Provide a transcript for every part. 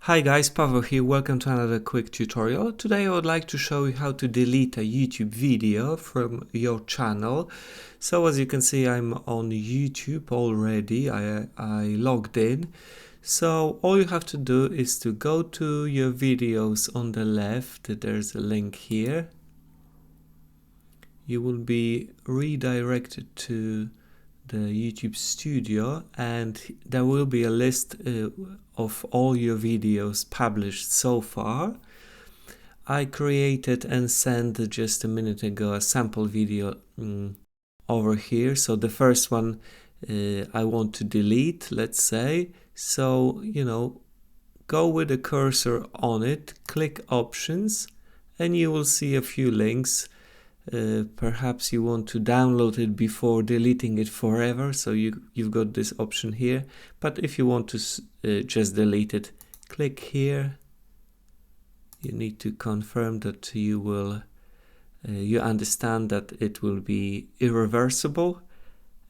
Hi guys, Pavel here, welcome to another quick tutorial. Today I would like to show you how to delete a YouTube video from your channel. So as you can see, I'm on YouTube already, I logged in. So all you have to do is to go to your videos on the left, there's a link here. You will be redirected to the YouTube studio and there will be a list of all your videos published so far. I created and sent just a minute ago a sample video over here. So the first one I want to delete, let's say. So, go with the cursor on it, click options, and you will see a few links. Perhaps you want to download it before deleting it forever, so you've got this option here. But if you want to just delete it, click here. You need to confirm that you understand that it will be irreversible,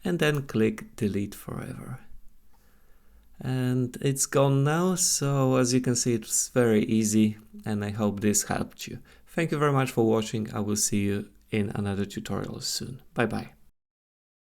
and then click delete forever. And it's gone now, so as you can see, it's very easy, and I hope this helped you. Thank you very much for watching. I will see you in another tutorial soon. Bye bye.